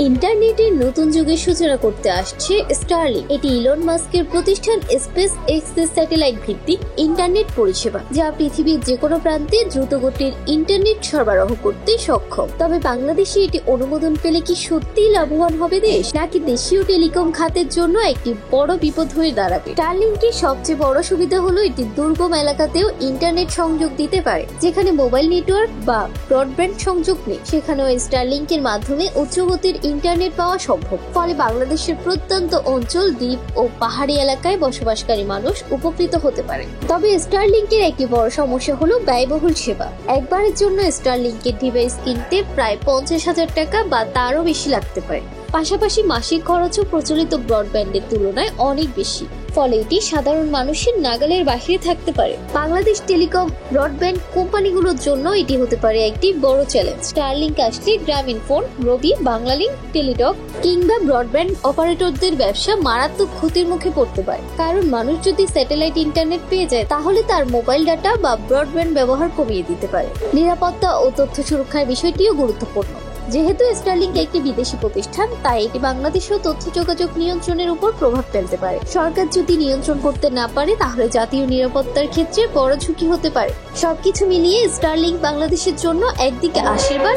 ইন্টারনেটের নতুন যুগের সূচনা করতে আসছে স্টারলিংক। এটি ইলন মাস্কের প্রতিষ্ঠান স্পেস এক্সের স্যাটেলাইট ভিত্তিক ইন্টারনেট পরিষেবা, যা পৃথিবীর যে কোনো প্রান্তে দ্রুতগতির ইন্টারনেট সরবরাহ করতে সক্ষম। তবে বাংলাদেশে এটি অনুমোদন পেলে কি সত্যিই লাভবান হবে দেশ, নাকি দেশীয় টেলিকম খাতের জন্য একটি বড় বিপদ হয়ে দাঁড়াবে? স্টারলিংকের সবচেয়ে বড় সুবিধা হলো এটি দুর্গম এলাকাতেও ইন্টারনেট সংযোগ দিতে পারে। যেখানে মোবাইল নেটওয়ার্ক বা ব্রডব্যান্ড সংযোগ নেই, সেখানেও স্টারলিংকের মাধ্যমে উচ্চগতির ইন্টারনেট পাওয়া সম্ভব। ফলে বাংলাদেশের প্রত্যন্ত অঞ্চল, দ্বীপ ও পাহাড়ি এলাকায় বসবাসকারী মানুষ উপকৃত হতে পারে। তবে স্টারলিংকের একটি বড় সমস্যা হলো ব্যয়বহুল সেবা। একবারের জন্য স্টারলিংকের ডিভাইস কিনতে প্রায় 50,000 টাকা বা তারও বেশি লাগতে পারে। পাশাপাশি মাসিক খরচও প্রচলিত ব্রডব্যান্ডের তুলনায় অনেক বেশি, ফলে এটি সাধারণ মানুষের নাগালের বাইরে থাকতে পারে। বাংলাদেশ টেলিকম ব্রডব্যান্ড কোম্পানিগুলোর জন্য এটি হতে পারে একটি বড় চ্যালেঞ্জ। স্টারলিংক আসলে গ্রামীণফোন, রবি, বাংলালিংক, টেলিটক কিংবা ব্রডব্যান্ড অপারেটরদের ব্যবসা মারাত্মক ক্ষতির মুখে পড়তে পারে। কারণ মানুষ যদি স্যাটেলাইট ইন্টারনেট পেয়ে যায়, তাহলে তার মোবাইল ডাটা বা ব্রডব্যান্ড ব্যবহার কমিয়ে দিতে পারে। নিরাপত্তা ও তথ্য সুরক্ষার বিষয়টিও গুরুত্বপূর্ণ। যেহেতু স্টারলিংক একটি বিদেশি প্রতিষ্ঠান, তাই এটি বাংলাদেশেও তথ্য যোগাযোগ নিয়ন্ত্রণের উপর প্রভাব ফেলতে পারে। সরকার যদি নিয়ন্ত্রণ করতে না পারে, তাহলে জাতীয় নিরাপত্তার ক্ষেত্রে বড় ঝুঁকি হতে পারে। সবকিছু মিলিয়ে স্টারলিংক বাংলাদেশের জন্য একদিকে আশীর্বাদ,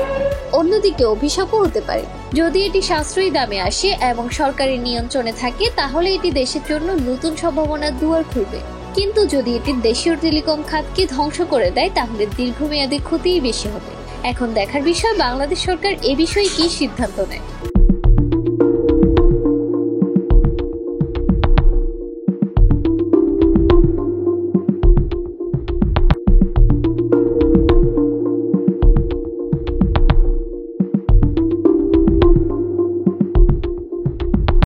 অন্যদিকে অভিশাপও হতে পারে। যদি এটি সাশ্রয়ী দামে আসে এবং সরকারি নিয়ন্ত্রণে থাকে, তাহলে এটি দেশের জন্য নতুন সম্ভাবনার দুয়ার খুলবে। কিন্তু যদি এটি দেশীয় টেলিকম খাতকে ধ্বংস করে দেয়, তাহলে দীর্ঘমেয়াদী ক্ষতিই বেশি হবে। এখন দেখার বিষয় বাংলাদেশ সরকার এ বিষয়ে কি সিদ্ধান্ত নেয়।